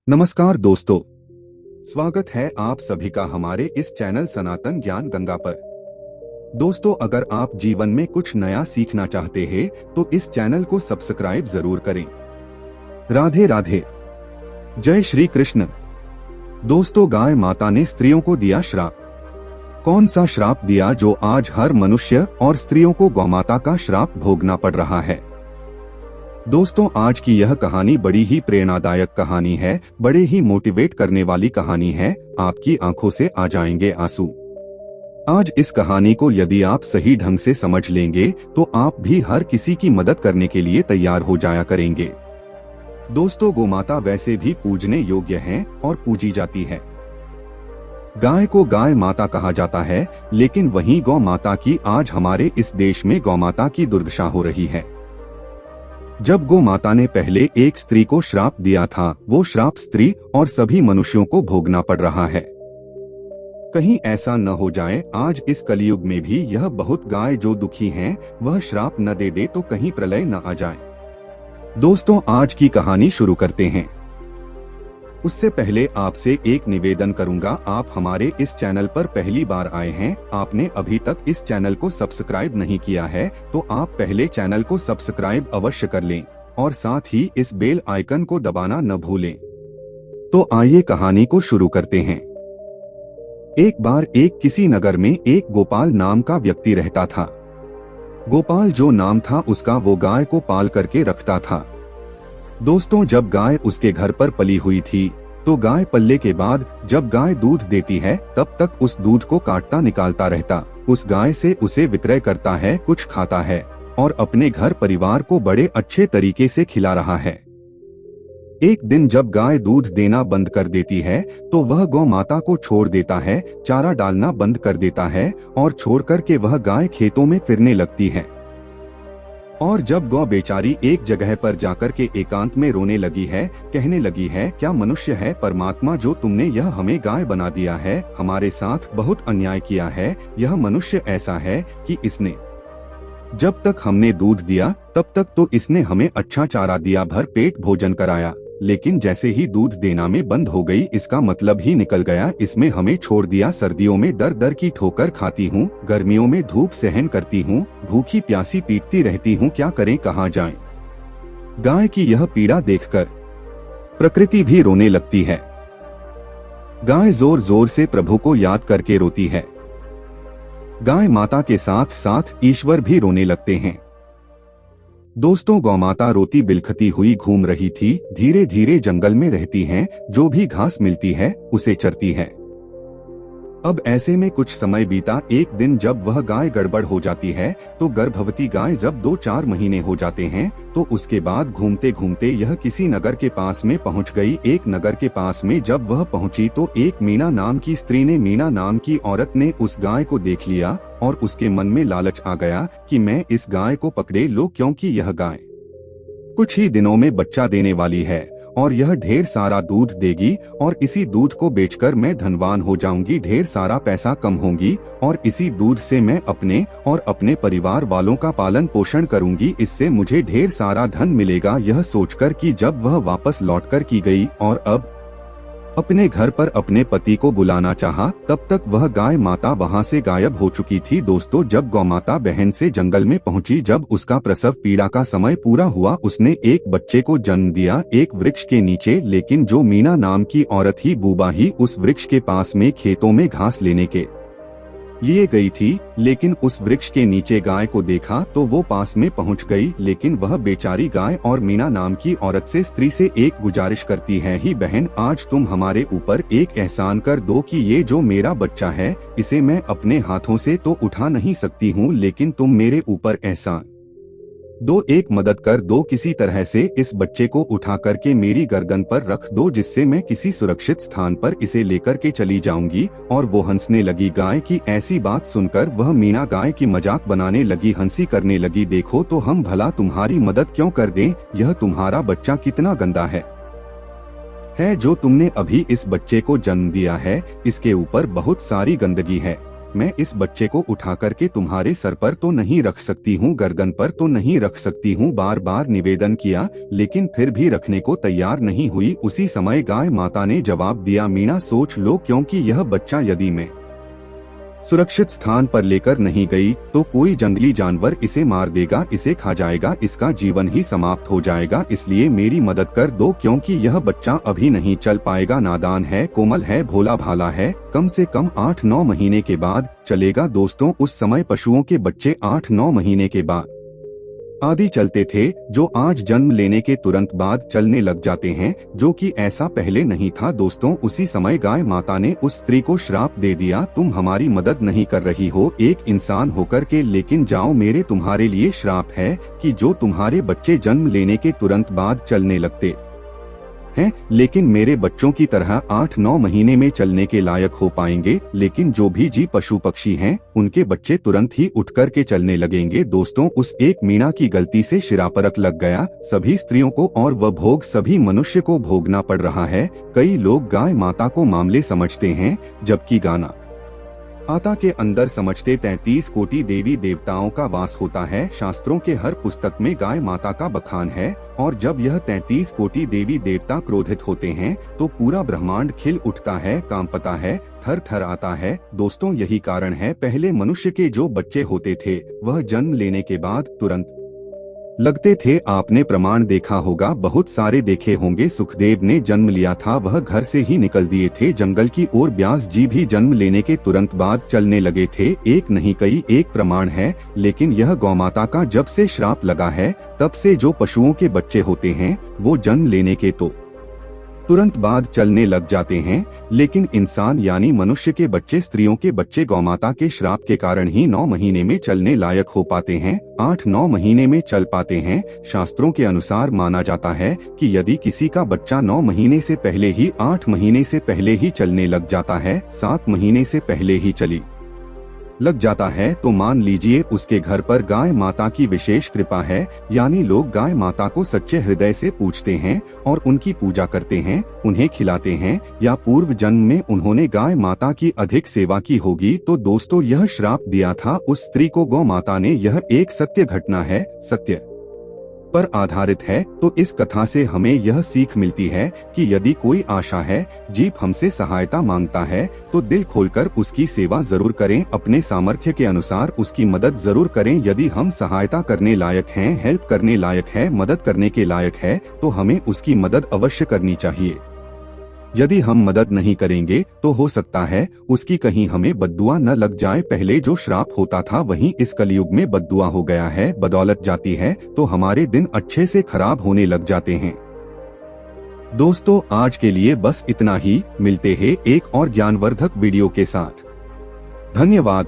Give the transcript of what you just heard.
नमस्कार दोस्तों, स्वागत है आप सभी का हमारे इस चैनल सनातन ज्ञान गंगा पर। दोस्तों, अगर आप जीवन में कुछ नया सीखना चाहते हैं तो इस चैनल को सब्सक्राइब जरूर करें। राधे राधे, जय श्री कृष्ण। दोस्तों, गाय माता ने स्त्रियों को दिया श्राप। कौन सा श्राप दिया जो आज हर मनुष्य और स्त्रियों को गौमाता का श्राप भोगना पड़ रहा है। दोस्तों, आज की यह कहानी बड़ी ही प्रेरणादायक कहानी है, बड़े ही मोटिवेट करने वाली कहानी है। आपकी आंखों से आ जाएंगे आंसू। आज इस कहानी को यदि आप सही ढंग से समझ लेंगे तो आप भी हर किसी की मदद करने के लिए तैयार हो जाया करेंगे। दोस्तों, गोमाता वैसे भी पूजने योग्य है और पूजी जाती है। गाय को गाय माता कहा जाता है, लेकिन वहीं गौ माता की आज हमारे इस देश में गौमाता की दुर्दशा हो रही है। जब गौ माता ने पहले एक स्त्री को श्राप दिया था, वो श्राप स्त्री और सभी मनुष्यों को भोगना पड़ रहा है। कहीं ऐसा न हो जाए आज इस कलयुग में भी यह बहुत गाय जो दुखी हैं, वह श्राप न दे दे तो कहीं प्रलय न आ जाए। दोस्तों, आज की कहानी शुरू करते हैं। उससे पहले आपसे एक निवेदन करूंगा, आप हमारे इस चैनल पर पहली बार आए हैं, आपने अभी तक इस चैनल को सब्सक्राइब नहीं किया है तो आप पहले चैनल को सब्सक्राइब अवश्य कर लें और साथ ही इस बेल आइकन को दबाना न भूलें। तो आइए कहानी को शुरू करते हैं। एक बार एक किसी नगर में एक गोपाल नाम का व्यक्ति रहता था। गोपाल जो नाम था उसका, वो गाय को पाल करके रखता था। दोस्तों, जब गाय उसके घर पर पली हुई थी तो गाय पलने के बाद जब गाय दूध देती है तब तक उस दूध को काटता निकालता रहता, उस गाय से उसे विक्रय करता है, कुछ खाता है और अपने घर परिवार को बड़े अच्छे तरीके से खिला रहा है। एक दिन जब गाय दूध देना बंद कर देती है तो वह गौ माता को छोड़ देता है, चारा डालना बंद कर देता है और छोड़ कर के वह गाय खेतों में फिरने लगती है। और जब गौ बेचारी एक जगह पर जाकर के एकांत में रोने लगी है, कहने लगी है, क्या मनुष्य है परमात्मा जो तुमने यह हमें गाय बना दिया है, हमारे साथ बहुत अन्याय किया है। यह मनुष्य ऐसा है कि इसने जब तक हमने दूध दिया तब तक तो इसने हमें अच्छा चारा दिया, भर पेट भोजन कराया, लेकिन जैसे ही दूध देना में बंद हो गई इसका मतलब ही निकल गया, इसमें हमें छोड़ दिया। सर्दियों में दर दर की ठोकर खाती हूँ, गर्मियों में धूप सहन करती हूँ, भूखी प्यासी पीटती रहती हूँ, क्या करें कहाँ जाएं। गाय की यह पीड़ा देखकर प्रकृति भी रोने लगती है। गाय जोर जोर से प्रभु को याद करके रोती है। गाय माता के साथ साथ ईश्वर भी रोने लगते हैं। दोस्तों, गौमाता रोती बिलखती हुई घूम रही थी। धीरे धीरे जंगल में रहती हैं, जो भी घास मिलती है उसे चरती है। अब ऐसे में कुछ समय बीता। एक दिन जब वह गाय गड़बड़ हो जाती है तो गर्भवती गाय जब 2-4 महीने हो जाते हैं तो उसके बाद घूमते घूमते यह किसी नगर के पास में पहुंच गई। एक नगर के पास में जब वह पहुंची तो एक मीना नाम की स्त्री ने, मीना नाम की औरत ने उस गाय को देख लिया और उसके मन में लालच आ गया कि मैं इस गाय को पकड़े लो, क्योंकि यह गाय कुछ ही दिनों में बच्चा देने वाली है और यह ढेर सारा दूध देगी और इसी दूध को बेचकर मैं धनवान हो जाऊंगी, ढेर सारा पैसा कम होंगी और इसी दूध से मैं अपने और अपने परिवार वालों का पालन पोषण करूंगी, इससे मुझे ढेर सारा धन मिलेगा। यह सोचकर कि जब वह वापस लौटकर की गई और अब अपने घर पर अपने पति को बुलाना चाहा, तब तक वह गाय माता वहां से गायब हो चुकी थी। दोस्तों, जब गौमाता बहन से जंगल में पहुंची, जब उसका प्रसव पीड़ा का समय पूरा हुआ, उसने एक बच्चे को जन्म दिया एक वृक्ष के नीचे। लेकिन जो मीना नाम की औरत ही बूबा ही उस वृक्ष के पास में खेतों में घास लेने के लिए गई थी, लेकिन उस वृक्ष के नीचे गाय को देखा तो वो पास में पहुंच गई। लेकिन वह बेचारी गाय और मीना नाम की औरत से, स्त्री से एक गुजारिश करती है, ही बहन, आज तुम हमारे ऊपर एक एहसान कर दो कि ये जो मेरा बच्चा है इसे मैं अपने हाथों से तो उठा नहीं सकती हूँ, लेकिन तुम मेरे ऊपर एहसान दो, एक मदद कर दो, किसी तरह से इस बच्चे को उठा करके मेरी गर्दन पर रख दो, जिससे मैं किसी सुरक्षित स्थान पर इसे लेकर के चली जाऊंगी। और वो हंसने लगी। गाय की ऐसी बात सुनकर वह मीना गाय की मजाक बनाने लगी, हंसी करने लगी, देखो तो हम भला तुम्हारी मदद क्यों कर दें, यह तुम्हारा बच्चा कितना गंदा है जो तुमने अभी इस बच्चे को जन्म दिया है, इसके ऊपर बहुत सारी गंदगी है। मैं इस बच्चे को उठा करके तुम्हारे सर पर तो नहीं रख सकती हूँ, गर्दन पर तो नहीं रख सकती हूँ। बार बार निवेदन किया, लेकिन फिर भी रखने को तैयार नहीं हुई। उसी समय गाय माता ने जवाब दिया, मीणा सोच लो, क्योंकि यह बच्चा यदि मैं सुरक्षित स्थान पर लेकर नहीं गई तो कोई जंगली जानवर इसे मार देगा, इसे खा जाएगा, इसका जीवन ही समाप्त हो जाएगा। इसलिए मेरी मदद कर दो, क्योंकि यह बच्चा अभी नहीं चल पाएगा, नादान है, कोमल है, भोला भाला है, कम से कम 8-9 महीने के बाद चलेगा। दोस्तों, उस समय पशुओं के बच्चे 8-9 महीने के बाद आदि चलते थे, जो आज जन्म लेने के तुरंत बाद चलने लग जाते हैं, जो कि ऐसा पहले नहीं था। दोस्तों, उसी समय गाय माता ने उस स्त्री को श्राप दे दिया, तुम हमारी मदद नहीं कर रही हो एक इंसान होकर के, लेकिन जाओ, मेरे तुम्हारे लिए श्राप है कि जो तुम्हारे बच्चे जन्म लेने के तुरंत बाद चलने लगते हैं, लेकिन मेरे बच्चों की तरह 8-9 महीने में चलने के लायक हो पाएंगे, लेकिन जो भी जीव पशु पक्षी हैं, उनके बच्चे तुरंत ही उठ कर के चलने लगेंगे। दोस्तों, उस एक मीणा की गलती से शिरापरक लग गया। सभी स्त्रियों को और वह भोग सभी मनुष्य को भोगना पड़ रहा है। कई लोग गाय माता को मामले समझते हैं, जबकि गाना माता के अंदर समझते 33 कोटि देवी देवताओं का वास होता है। शास्त्रों के हर पुस्तक में गाय माता का बखान है, और जब यह 33 कोटि देवी देवता क्रोधित होते हैं तो पूरा ब्रह्मांड खिल उठता है, कांपता है, थर थर आता है। दोस्तों, यही कारण है पहले मनुष्य के जो बच्चे होते थे वह जन्म लेने के बाद तुरंत लगते थे। आपने प्रमाण देखा होगा, बहुत सारे देखे होंगे। सुखदेव ने जन्म लिया था, वह घर से ही निकल दिए थे जंगल की ओर। व्यास जी भी जन्म लेने के तुरंत बाद चलने लगे थे। एक नहीं कई एक प्रमाण है, लेकिन यह गौमाता का जब से श्राप लगा है, तब से जो पशुओं के बच्चे होते हैं वो जन्म लेने के तो तुरंत बाद चलने लग जाते हैं, लेकिन इंसान यानी मनुष्य के बच्चे, स्त्रियों के बच्चे गौमाता के श्राप के कारण ही 9 महीने में चलने लायक हो पाते हैं, 8-9 महीने में चल पाते हैं। शास्त्रों के अनुसार माना जाता है कि यदि किसी का बच्चा 9 महीने से पहले ही, 8 महीने से पहले ही चलने लग जाता है, 7 महीने से पहले ही चली लग जाता है, तो मान लीजिए उसके घर पर गाय माता की विशेष कृपा है। यानी लोग गाय माता को सच्चे हृदय से पूजते हैं और उनकी पूजा करते हैं, उन्हें खिलाते हैं, या पूर्व जन्म में उन्होंने गाय माता की अधिक सेवा की होगी। तो दोस्तों, यह श्राप दिया था उस स्त्री को गौ माता ने। यह एक सत्य घटना है, सत्य पर आधारित है। तो इस कथा से हमें यह सीख मिलती है कि यदि कोई आशा है, जीव हमसे सहायता मांगता है, तो दिल खोलकर उसकी सेवा जरूर करें, अपने सामर्थ्य के अनुसार उसकी मदद जरूर करें। यदि हम सहायता करने लायक हैं, हेल्प करने लायक है, मदद करने के लायक है, तो हमें उसकी मदद अवश्य करनी चाहिए। यदि हम मदद नहीं करेंगे तो हो सकता है उसकी कहीं हमें बद्दुआ न लग जाए। पहले जो श्राप होता था वहीं इस कलयुग में बद्दुआ हो गया है, बदौलत जाती है, तो हमारे दिन अच्छे से खराब होने लग जाते हैं। दोस्तों, आज के लिए बस इतना ही। मिलते हैं एक और ज्ञानवर्धक वीडियो के साथ। धन्यवाद।